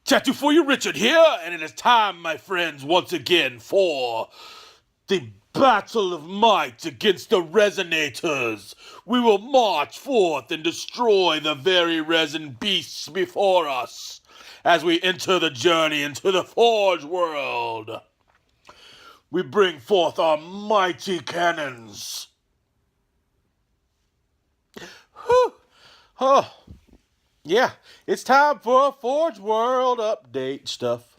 Tattoo for you, Richard here, and it is time, my friends, once again for the battle of might against the resonators. We will march forth and destroy the very resin beasts before us as we enter the journey into the Forgeworld. We bring forth our mighty cannons. Whew. Oh. Yeah, it's time for a Forgeworld update stuff.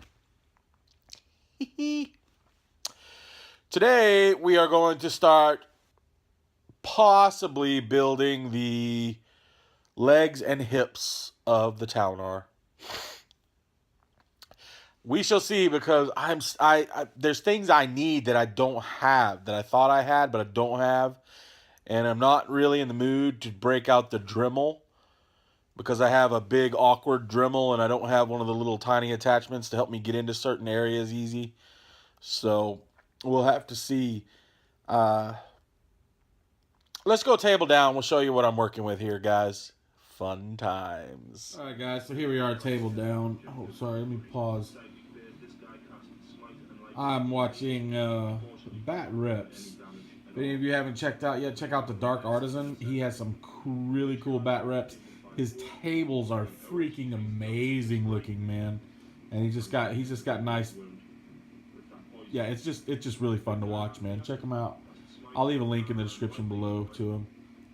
Today, we are going to start possibly building the legs and hips of the Taunar. We shall see, because there's things I need that I don't have, that I thought I had, but I don't have. And I'm not really in the mood to break out the Dremel, because I have a big awkward Dremel and I don't have one of the little tiny attachments to help me get into certain areas easy. So we'll have to see. Let's go table down. We'll show you what I'm working with here, guys. Fun times. All right, guys. So here we are, table down. Oh, sorry. Let me pause. I'm watching Bat Reps. If any of you haven't checked out yet, check out the Dark Artisan. He has some really cool Bat Reps. His tables are freaking amazing looking, man. And he's just got nice. Yeah, it's just really fun to watch, man. Check him out. I'll leave a link in the description below to him.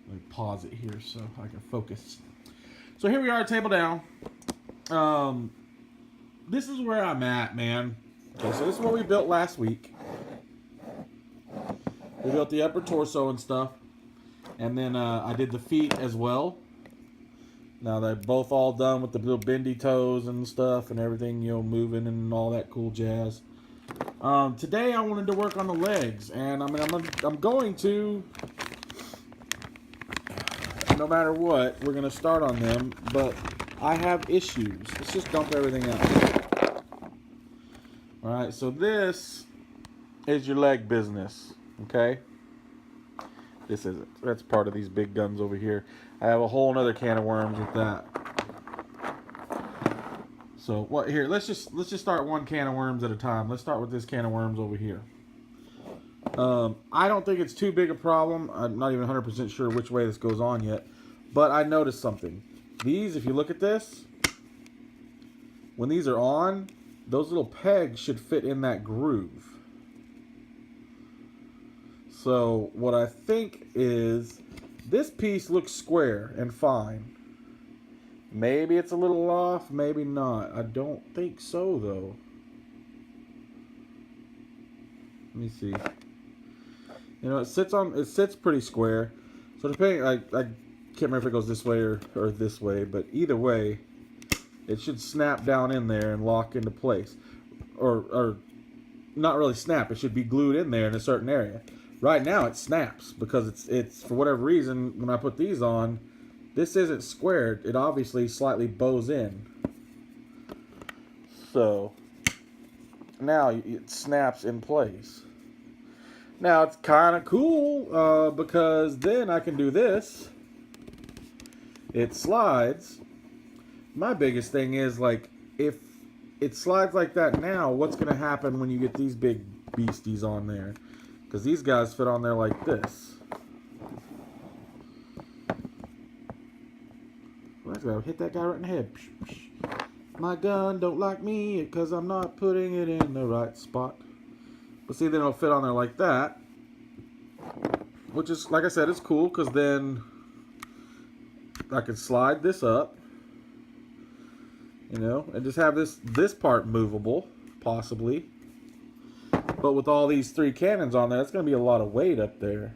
Let me pause it here so I can focus. So here we are, table down. This is where I'm at, man. Okay, so this is what we built last week. We built the upper torso and stuff. And then I did the feet as well. Now they're both all done with the little bendy toes and stuff and everything, you know, moving and all that cool jazz. Today I wanted to work on the legs, and I'm going to, no matter what, we're going to start on them, but I have issues. Let's just dump everything out. Alright, so this is your leg business, okay? This isn't. That's part of these big guns over here. I have a whole nother can of worms with that. So what here? Let's just start one can of worms at a time. Let's start with this can of worms over here. I don't think it's too big a problem. I'm not even 100% sure which way this goes on yet, but I noticed something. These, if you look at this, when these are on, those little pegs should fit in that groove. So what I think is, this piece looks square and fine. Maybe it's a little off, maybe not. I don't think so, though. Let me see. You know, it sits pretty square. So depending, I can't remember if it goes this way or this way, but either way, it should snap down in there and lock into place. Or not really snap, it should be glued in there in a certain area. Right now it snaps because it's for whatever reason, when I put these on, this isn't squared. It obviously slightly bows in. So now it snaps in place. Now it's kind of cool because then I can do this. It slides. My biggest thing is, like, if it slides like that now, what's going to happen when you get these big beasties on there? Because these guys fit on there like this. Let's go hit that guy right in the head. My gun don't like me because I'm not putting it in the right spot. But see, then it'll fit on there like that. Which is, like I said, it's cool because then I can slide this up. You know, and just have this part movable, possibly. But with all these three cannons on there, it's going to be a lot of weight up there.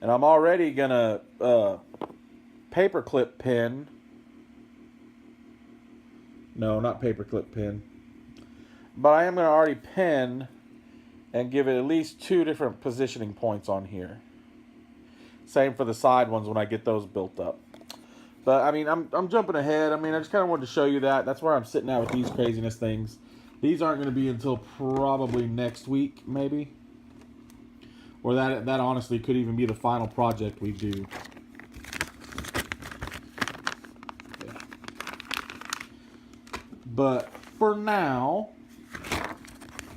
And I'm already going to paperclip pin. No, not paperclip pin. But I am going to already pin and give it at least 2 different positioning points on here. Same for the side ones when I get those built up. But, I mean, I'm jumping ahead. I mean, I just kind of wanted to show you that. That's where I'm sitting at with these craziness things. These aren't going to be until probably next week, maybe. Or that honestly could even be the final project we do. Yeah. But for now,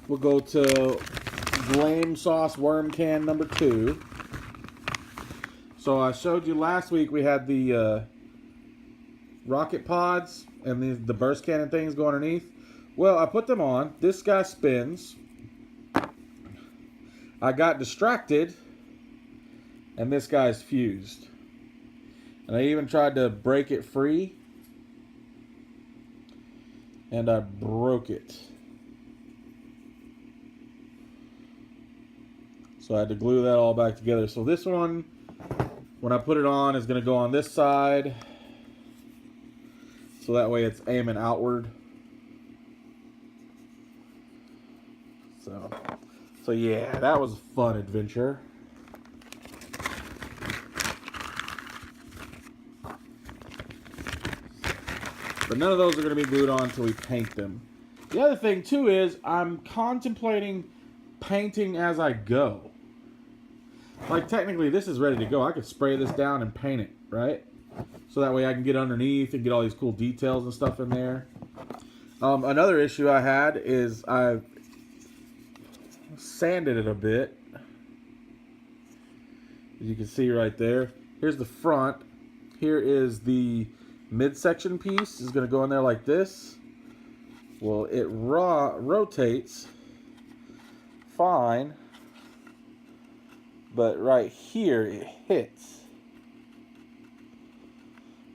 we'll go to Lame Sauce Worm Can number 2. So I showed you last week we had the rocket pods and the burst cannon things go underneath. Well, I put them on. This guy spins. I got distracted, and this guy's fused. And I even tried to break it free, and I broke it. So I had to glue that all back together. So this one, when I put it on, is going to go on this side. So that way it's aiming outward. So yeah, that was a fun adventure. But none of those are going to be glued on until we paint them. The other thing too is I'm contemplating painting as I go. Like technically this is ready to go. I could spray this down and paint it, right? So that way I can get underneath and get all these cool details and stuff in there. Another issue I had is I sanded it a bit. As you can see right there. Here's the front. Here is the midsection piece. It's going to go in there like this. Well, it rotates fine. But right here it hits.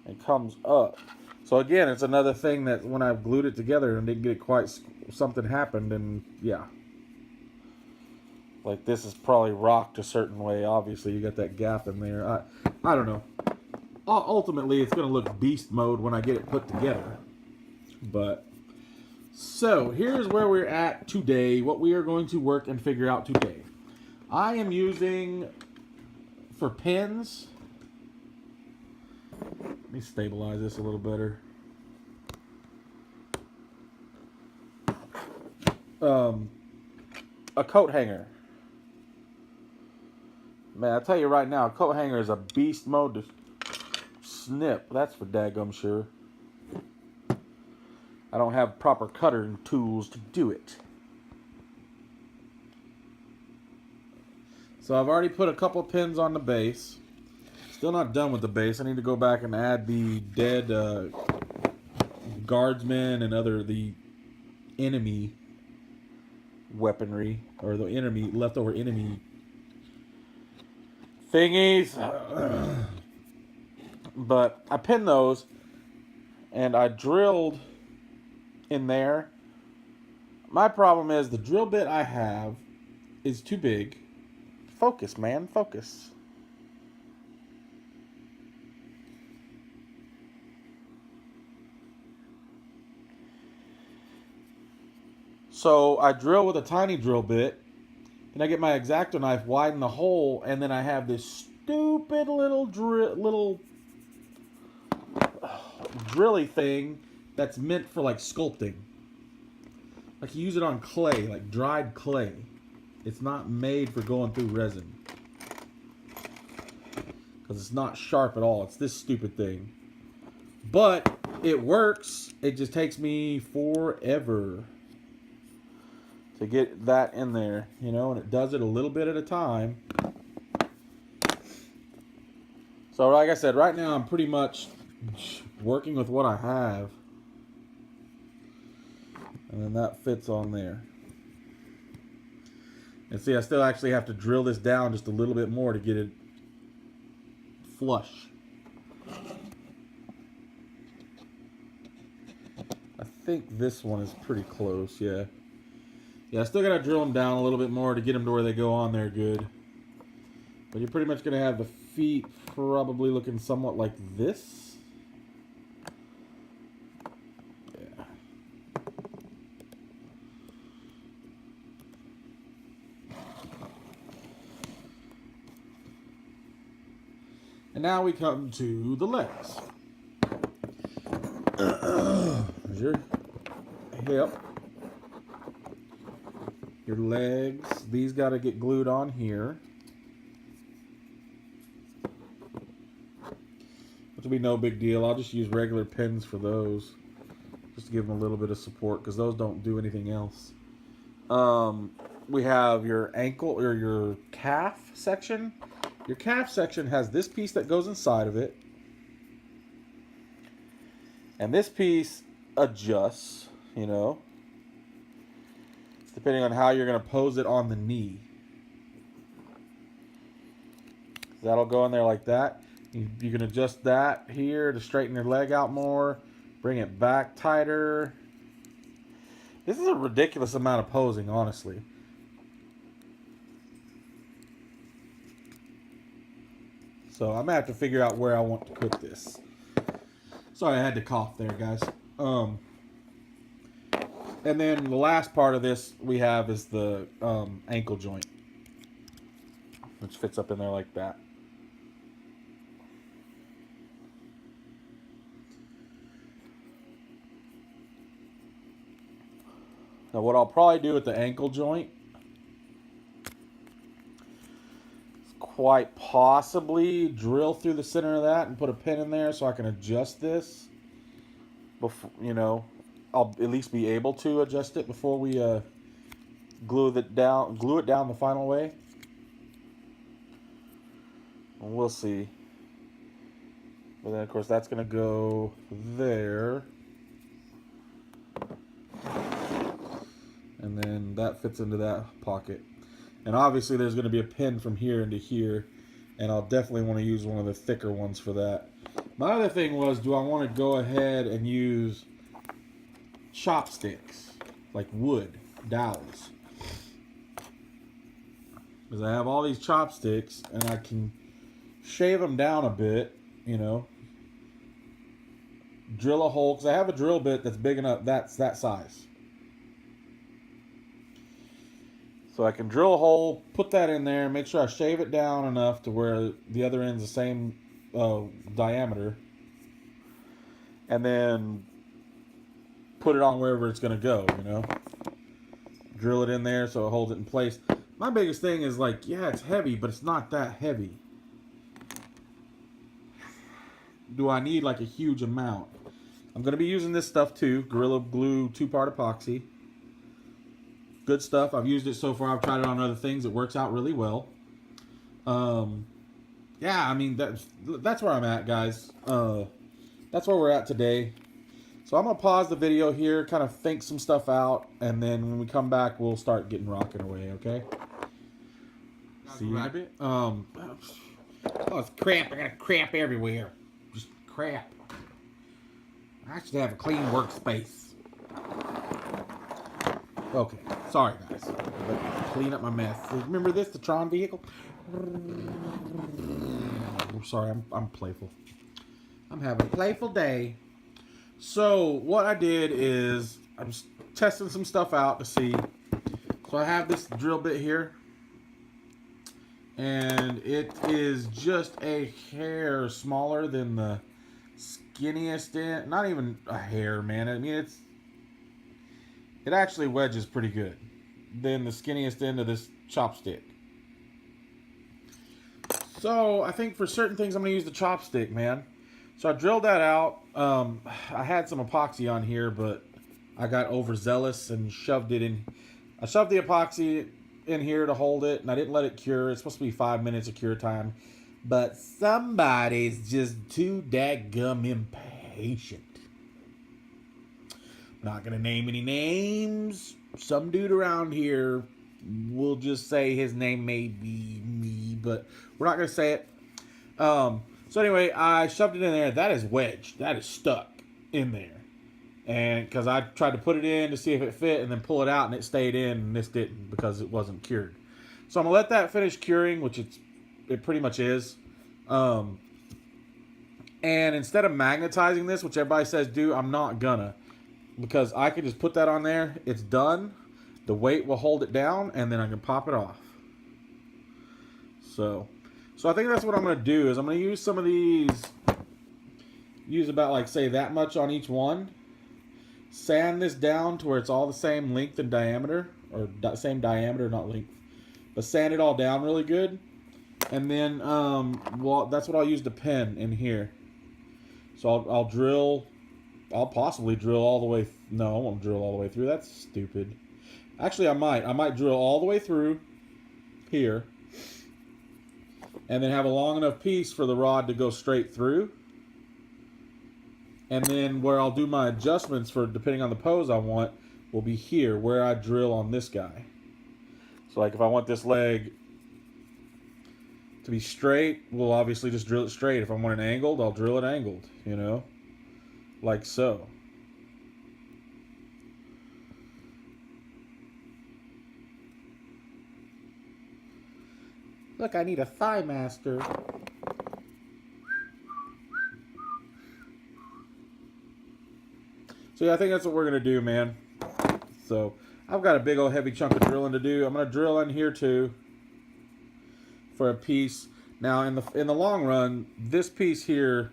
It comes up. So again, it's another thing that when I've glued it together and didn't get it quite, something happened, and yeah. Like this is probably rocked a certain way. Obviously, you got that gap in there. I don't know. Ultimately, it's going to look beast mode when I get it put together. But, so here's where we're at today. What we are going to work and figure out today. I am using, for pins, let me stabilize this a little better. A coat hanger. Man, I tell you right now, a coat hanger is a beast mode to snip. That's for daggum sure. I don't have proper cutting tools to do it. So I've already put a couple pins on the base. Still not done with the base. I need to go back and add the dead guardsmen and the enemy weaponry, or the leftover enemy thingies. But I pinned those and I drilled in there. My problem is the drill bit I have is too big. Focus, man, focus. So I drill with a tiny drill bit, and I get my X-Acto knife, widen the hole, and then I have this stupid little drilly thing that's meant for like sculpting. Like you use it on clay, like dried clay. It's not made for going through resin. Because it's not sharp at all. It's this stupid thing. But it works. It just takes me forever to get that in there, you know, and it does it a little bit at a time. So like I said, right now I'm pretty much working with what I have. And then that fits on there. And see, I still actually have to drill this down just a little bit more to get it flush. I think this one is pretty close, yeah. Yeah, I still got to drill them down a little bit more to get them to where they go on there good. But you're pretty much going to have the feet probably looking somewhat like this. Yeah. And now we come to the legs. There's your hip. Your legs. These got to get glued on here. Which will be no big deal. I'll just use regular pins for those. just to give them a little bit of support because those don't do anything else. We have your ankle or your calf section. Your calf section has this piece that goes inside of it. And this piece adjusts, you know, depending on how you're going to pose it on the knee. That'll go in there like that. You can adjust that here to straighten your leg out more. Bring it back tighter. This is a ridiculous amount of posing, honestly. So I'm going to have to figure out where I want to put this. Sorry, I had to cough there, guys. And then the last part of this we have is the ankle joint, which fits up in there like that. Now what I'll probably do with the ankle joint is quite possibly drill through the center of that and put a pin in there so I can adjust this. Before, you know, I'll at least be able to adjust it before we glue it down the final way. And we'll see. But then of course that's gonna go there. And then that fits into that pocket. And obviously there's going to be a pin from here into here. And I'll definitely want to use one of the thicker ones for that. My other thing was, do I want to go ahead and use chopsticks? Like wood, dowels. Because I have all these chopsticks and I can shave them down a bit, you know. Drill a hole, because I have a drill bit that's big enough, that's that size. So I can drill a hole, put that in there, make sure I shave it down enough to where the other end's the same diameter. And then put it on wherever it's going to go, you know. Drill it in there so it holds it in place. My biggest thing is like, yeah, it's heavy, but it's not that heavy. Do I need like a huge amount? I'm going to be using this stuff too. Gorilla Glue 2-part epoxy. Good stuff. I've used it so far. I've tried it on other things. It works out really well. Yeah, I mean, that's where I'm at, guys. That's where we're at today. So I'm going to pause the video here, kind of think some stuff out, and then when we come back, we'll start getting rocking away, okay? See you in a bit. Oh, it's crap. I got crap everywhere. Just crap. I should have a clean workspace. Okay, sorry guys. Clean up my mess. Remember this, the Tron vehicle? I'm sorry, I'm playful. I'm having a playful day. So what I did is I'm just testing some stuff out to see. So I have this drill bit here, and it is just a hair smaller than the skinniest end. Not even a hair, man. I mean, it actually wedges pretty good than the skinniest end of this chopstick. So I think for certain things I'm going to use the chopstick, man. So I drilled that out. I had some epoxy on here, but I got overzealous and shoved it in. I shoved the epoxy in here to hold it, and I didn't let it cure. It's supposed to be 5 minutes of cure time. But somebody's just too dadgum impatient. Not going to name any names. Some dude around here, we'll just say his name may be me, but we're not going to say it. So anyway, I shoved it in there. That is wedged. That is stuck in there. And because I tried to put it in to see if it fit and then pull it out and it stayed in, and this didn't because it wasn't cured. So I'm going to let that finish curing, which it pretty much is. And instead of magnetizing this, which everybody says do, I'm not gonna. Because I can just put that on there. It's done. The weight will hold it down, and then I can pop it off. So I think that's what I'm going to do. Is I'm going to use some of these. Use about, like, say, that much on each one. Sand this down to where it's all the same length and diameter. Or same diameter, not length. But sand it all down really good. And then, well, that's what I'll use to pen in here. So I'll drill I'll possibly drill all the way. No, I won't drill all the way through. That's stupid. Actually, I might. I might drill all the way through here, and then have a long enough piece for the rod to go straight through. And then where I'll do my adjustments for depending on the pose I want will be here where I drill on this guy. So like if I want this leg to be straight, we'll obviously just drill it straight. If I want it angled, I'll drill it angled, you know, like so. Look, I need a thigh master. So yeah, I think that's what we're gonna do, man. So I've got a big old heavy chunk of drilling to do. I'm gonna drill in here too for a piece. Now in the long run, this piece here,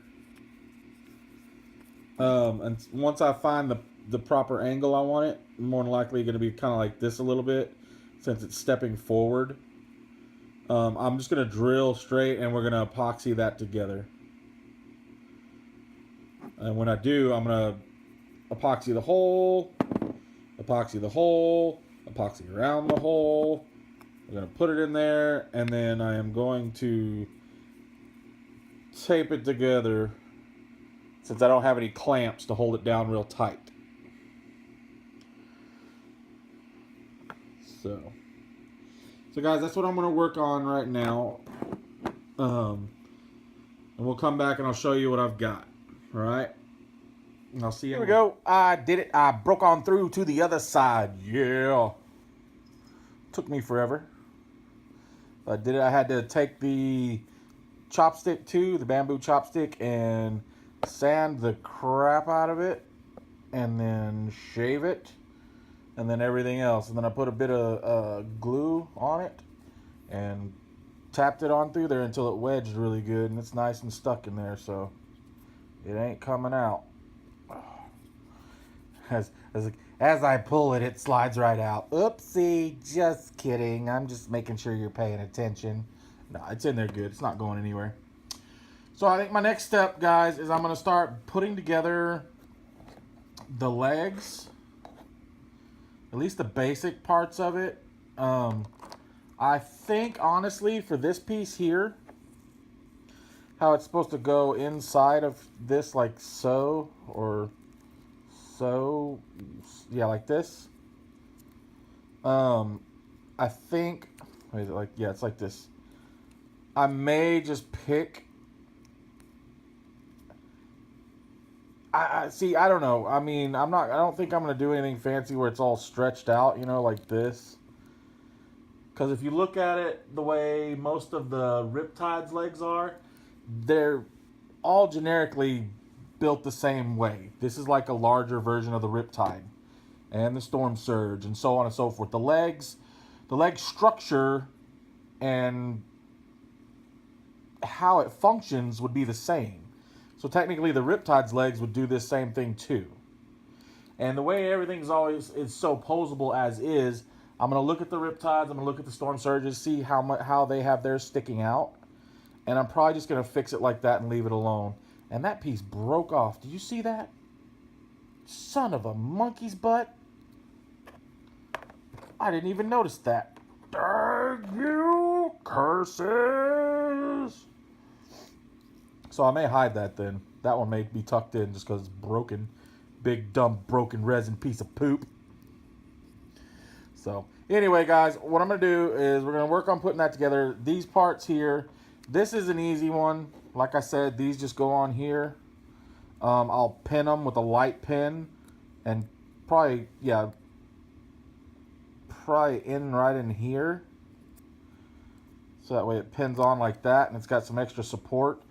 and once I find the proper angle I want it, more than likely going to be kind of like this a little bit, since it's stepping forward. I'm just going to drill straight, and we're going to epoxy that together. And when I do, I'm going to epoxy the hole, epoxy the hole, epoxy around the hole. We're going to put it in there, and then I am going to tape it together since I don't have any clamps to hold it down real tight. So guys, that's what I'm going to work on right now. And we'll come back and I'll show you what I've got. All right? And I'll see you. Here we go. I did it. I broke on through to the other side. Yeah. Took me forever. I did it. I had to take the chopstick too, the bamboo chopstick, and sand the crap out of it, and then shave it, and then everything else. And then I put a bit of glue on it and tapped it on through there until it wedged really good, and it's nice and stuck in there, so it ain't coming out. As I pull it, it slides right out. Oopsie, just kidding. I'm just making sure you're paying attention. No, it's in there good. It's not going anywhere. So I think my next step, guys, is I'm going to start putting together the legs, at least the basic parts of it. I think, honestly, for this piece here, how it's supposed to go inside of this like so, or so, yeah, like this. I think, wait, like, yeah, it's like this. I may just pick. I see. I don't know. I mean, I don't think I'm gonna do anything fancy where it's all stretched out, you know, like this. Because if you look at it the way most of the Riptide's legs are, they're all generically built the same way. This is like a larger version of the Riptide and the Storm Surge and so on and so forth. The leg structure and how it functions would be the same. So technically the Riptide's legs would do this same thing too. And the way everything's always is so posable as is, I'm going to look at the Riptides, I'm going to look at the Storm Surges, see how they have theirs sticking out. And I'm probably just going to fix it like that and leave it alone. And that piece broke off. Did you see that? Son of a monkey's butt. I didn't even notice that. Dang you, curses. So I may hide that then. That one may be tucked in just because it's broken. Big, dumb, broken resin piece of poop. So, anyway, guys, what I'm going to do is we're going to work on putting that together. These parts here, this is an easy one. Like I said, these just go on here. I'll pin them with a light pin and probably in right in here. So that way it pins on like that and it's got some extra support.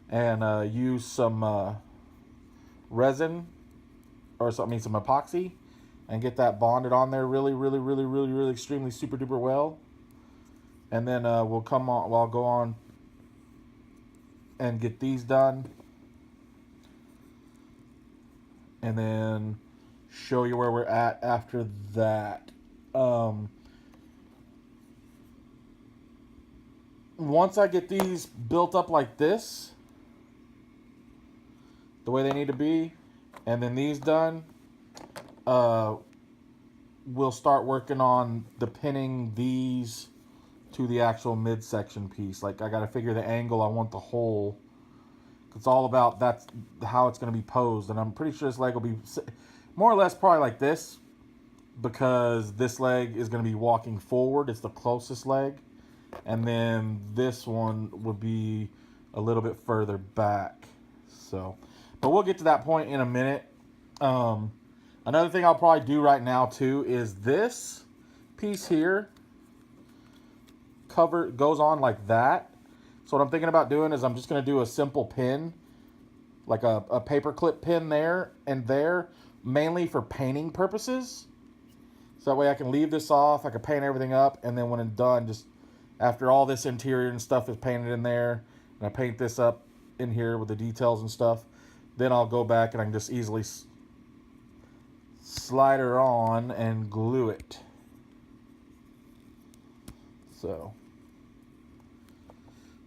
And use some resin or something, some epoxy, and get that bonded on there really extremely super duper well. And then we'll go on and get these done, and then show you where we're at after that. Once I get these built up like this, the way they need to be, and then these done, we'll start working on the pinning these to the actual midsection piece. Like, I got to figure the angle I want the hole. It's all about that's how it's going to be posed, and I'm pretty sure this leg will be more or less probably like this, because this leg is going to be walking forward. It's the closest leg, and then this one would be a little bit further back. So, but we'll get to that point in a minute. Another thing I'll probably do right now too is this piece here goes on like that. So what I'm thinking about doing is I'm just going to do a simple pin, like a paper clip pin there and there, mainly for painting purposes. So that way I can leave this off, I can paint everything up, and then when I'm done, just after all this interior and stuff is painted in there, and I paint this up in here with the details and stuff, then I'll go back and I can just easily slide her on and glue it. So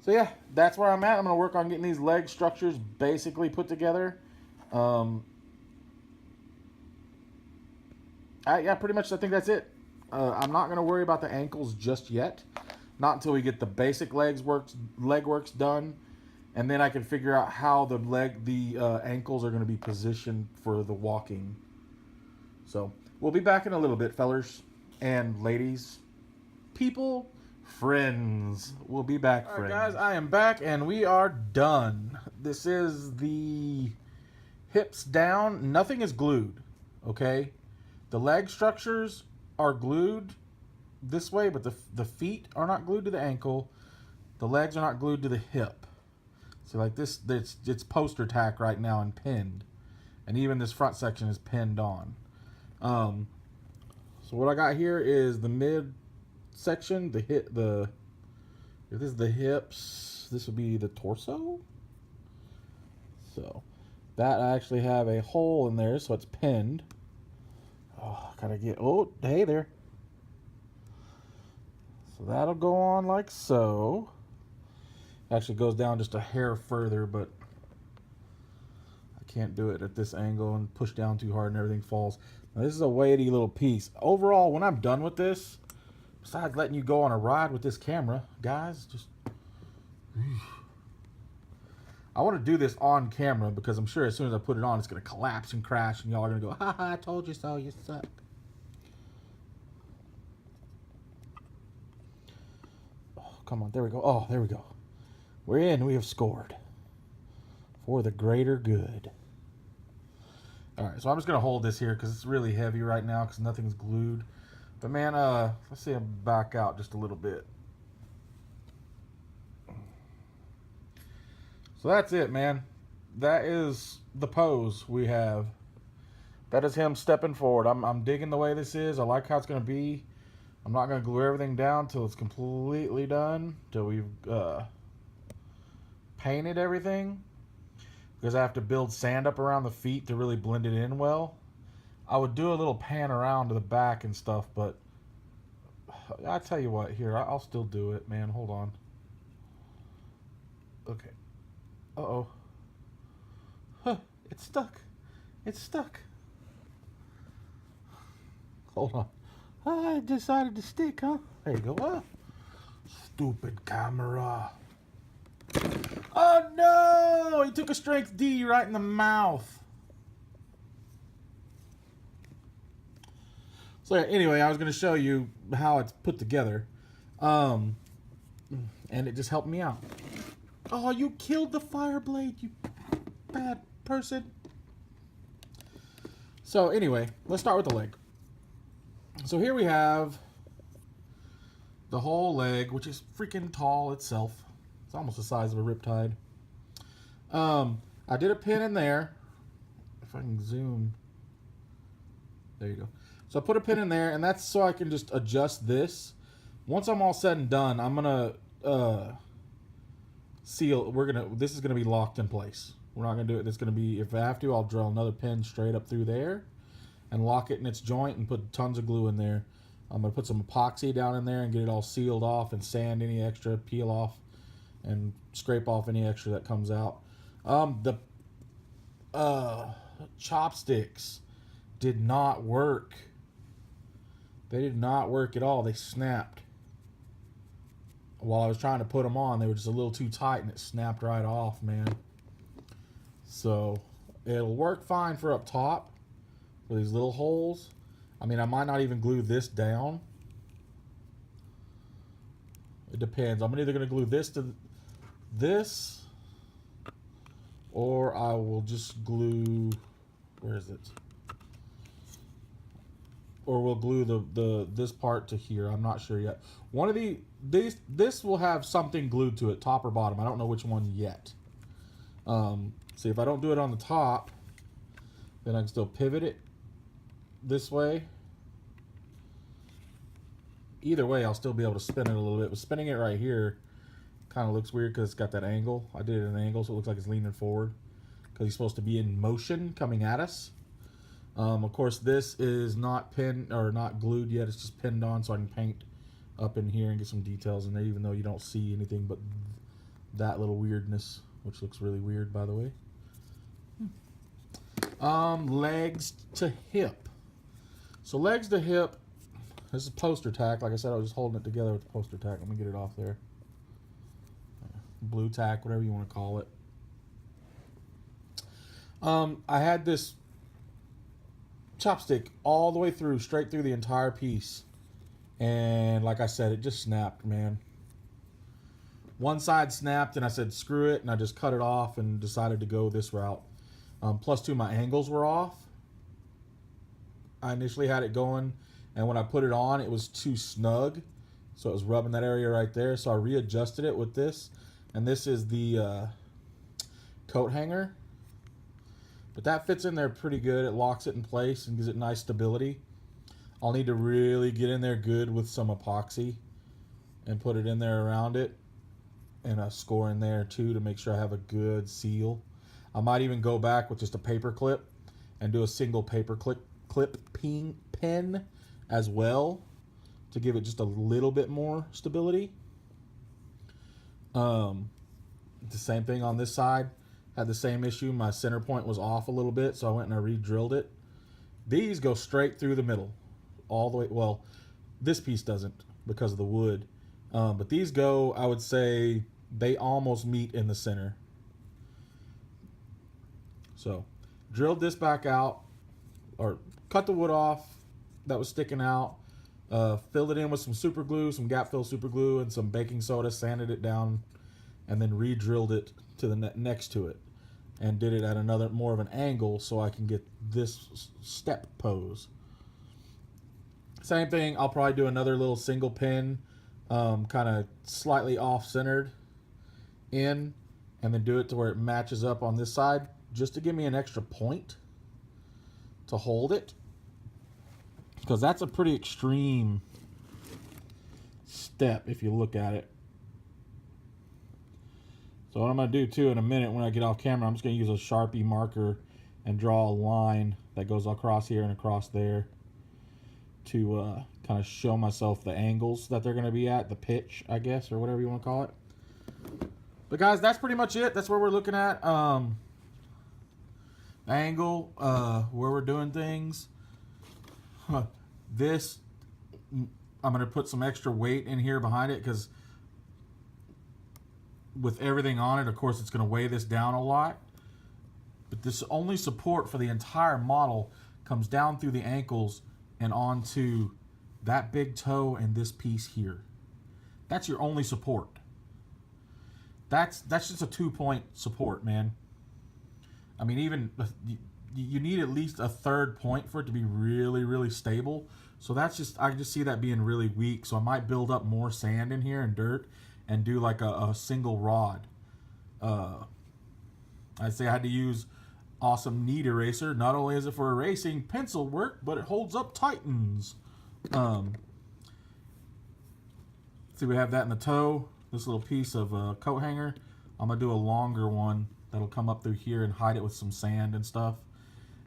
yeah, that's where I'm at. I'm going to work on getting these leg structures basically put together. Yeah, pretty much I think that's it. I'm not going to worry about the ankles just yet. Not until we get the basic leg works done. And then I can figure out how the ankles are going to be positioned for the walking. So we'll be back in a little bit, fellers and ladies. People, friends. We'll be back, friends. All right, guys, I am back, and we are done. This is the hips down. Nothing is glued, okay? The leg structures are glued this way, but the feet are not glued to the ankle. The legs are not glued to the hip. So like this, it's poster tack right now and pinned. And even this front section is pinned on. So what I got here is the mid section, if this is the hips, this would be the torso. So that I actually have a hole in there, so it's pinned. Oh, hey there. So that'll go on like so. Actually goes down just a hair further, but I can't do it at this angle and push down too hard and everything falls. Now, this is a weighty little piece. Overall, when I'm done with this, besides letting you go on a ride with this camera, guys, I want to do this on camera because I'm sure as soon as I put it on, it's going to collapse and crash, and y'all are going to go, ha ha, I told you so, you suck. Oh, come on, there we go. Oh, there we go. We're in. We have scored. For the greater good. Alright, so I'm just going to hold this here because it's really heavy right now because nothing's glued. But man, let's see him back out just a little bit. So that's it, man. That is the pose we have. That is him stepping forward. I'm digging the way this is. I like how it's going to be. I'm not going to glue everything down till it's completely done. Till we've painted everything. Because I have to build sand up around the feet to really blend it in well. I would do a little pan around to the back and stuff, but I tell you what, here, I'll still do it, man. Hold on. Okay. Uh-oh. Huh, it's stuck. It's stuck. Hold on. I decided to stick, huh? There you go. Ah. Stupid camera. Oh, no! He took a strength D right in the mouth. So anyway, I was going to show you how it's put together. And it just helped me out. Oh, you killed the fire blade, you bad person. So anyway, let's start with the leg. So here we have the whole leg, which is freaking tall itself. It's almost the size of a riptide. I did a pin in there. If I can zoom. There you go. So I put a pin in there, and that's so I can just adjust this. Once I'm all said and done, I'm gonna seal. This is gonna be locked in place. We're not gonna do it. It's gonna be, if I have to, I'll drill another pin straight up through there and lock it in its joint and put tons of glue in there. I'm gonna put some epoxy down in there and get it all sealed off and sand any extra, peel off, and scrape off any extra that comes out. chopsticks did not work. They did not work at all. They snapped. While I was trying to put them on, they were just a little too tight and it snapped right off, man. So it'll work fine for up top for these little holes. I mean, I might not even glue this down. It depends. I'm either going to glue this to this, or I will just glue, where is it? Or we'll glue this part to here. I'm not sure yet. One of this will have something glued to it, top or bottom. I don't know which one yet. See, if I don't do it on the top, then I can still pivot it this way. Either way, I'll still be able to spin it a little bit. But spinning it right here kind of looks weird because it's got that angle. I did it at an angle, so it looks like it's leaning forward because he's supposed to be in motion coming at us. Of course, this is not pinned or not glued yet. It's just pinned on, so I can paint up in here and get some details in there, even though you don't see anything but that little weirdness, which looks really weird, by the way. Legs to hip. So legs to hip. This is poster tack. Like I said, I was just holding it together with the poster tack. Let me get it off there. Blue tack, whatever you want to call it. I had this chopstick all the way through, straight through the entire piece. And like I said, it just snapped, man. One side snapped and I said, screw it. And I just cut it off and decided to go this route. Plus two, my angles were off. I initially had it going, and when I put it on, it was too snug. So it was rubbing that area right there. So I readjusted it with this. And this is the coat hanger. But that fits in there pretty good. It locks it in place and gives it nice stability. I'll need to really get in there good with some epoxy and put it in there around it. And a score in there too to make sure I have a good seal. I might even go back with just a paper clip and do a single paper clip pen as well to give it just a little bit more stability. The same thing on this side. Had the same issue. My center point was off a little bit, so I went and I re-drilled it. These go straight through the middle, all the way. Well, this piece doesn't because of the wood, but these go, I would say, they almost meet in the center. So, drilled this back out, or cut the wood off that was sticking out, filled it in with some super glue, some gap fill super glue, and some baking soda, sanded it down, and then re-drilled it to the next to it, and did it at another more of an angle so I can get this step pose. Same thing, I'll probably do another little single pin, kind of slightly off-centered in, and then do it to where it matches up on this side, just to give me an extra point to hold it, because that's a pretty extreme step if you look at it. So what I'm going to do too in a minute when I get off camera, I'm just going to use a Sharpie marker and draw a line that goes across here and across there to kind of show myself the angles that they're going to be at, the pitch, I guess, or whatever you want to call it. But guys, that's pretty much it. That's where we're looking at. Angle, where we're doing things. This, I'm going to put some extra weight in here behind it because with everything on it, of course, it's going to weigh this down a lot. But this only support for the entire model comes down through the ankles and onto that big toe and this piece here. That's your only support. That's just a 2-point support, man. I mean, even you need at least a third point for it to be really, really stable. So that's just, I just see that being really weak. So I might build up more sand in here and dirt and do like a single rod. I'd say I had to use awesome knead eraser. Not only is it for erasing pencil work, but it holds up titans. See, we have that in the toe. This little piece of coat hanger. I'm gonna do a longer one that'll come up through here and hide it with some sand and stuff.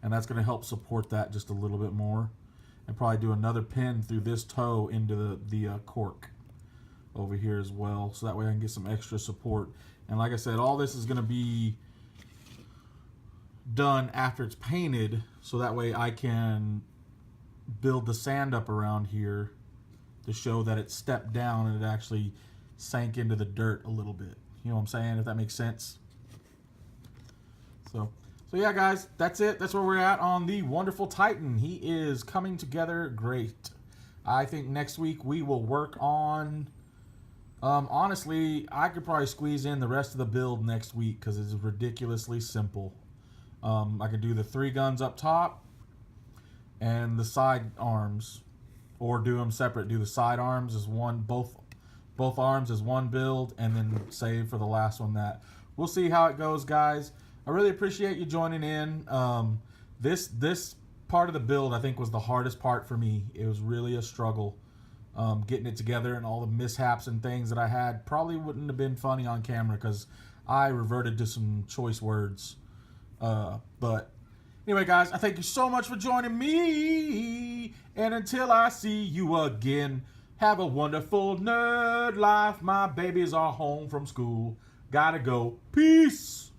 And that's gonna help support that just a little bit more. And probably do another pin through this toe into the cork over here as well. So that way I can get some extra support. And like I said, all this is gonna be done after it's painted, so that way I can build the sand up around here to show that it stepped down and it actually sank into the dirt a little bit. You know what I'm saying? If that makes sense. So yeah, guys, that's it. That's where we're at on the wonderful Titan. He is coming together great. I think next week we will work on... honestly, I could probably squeeze in the rest of the build next week because it's ridiculously simple. I could do the 3 guns up top and the side arms, or do them separate. Do the side arms as one, both arms as one build, and then save for the last one. That we'll see how it goes, guys. I really appreciate you joining in. This part of the build I think was the hardest part for me. It was really a struggle. Getting it together, and all the mishaps and things that I had probably wouldn't have been funny on camera because I reverted to some choice words. But anyway, guys, I thank you so much for joining me. And until I see you again, have a wonderful nerd life. My babies are home from school. Gotta go. Peace.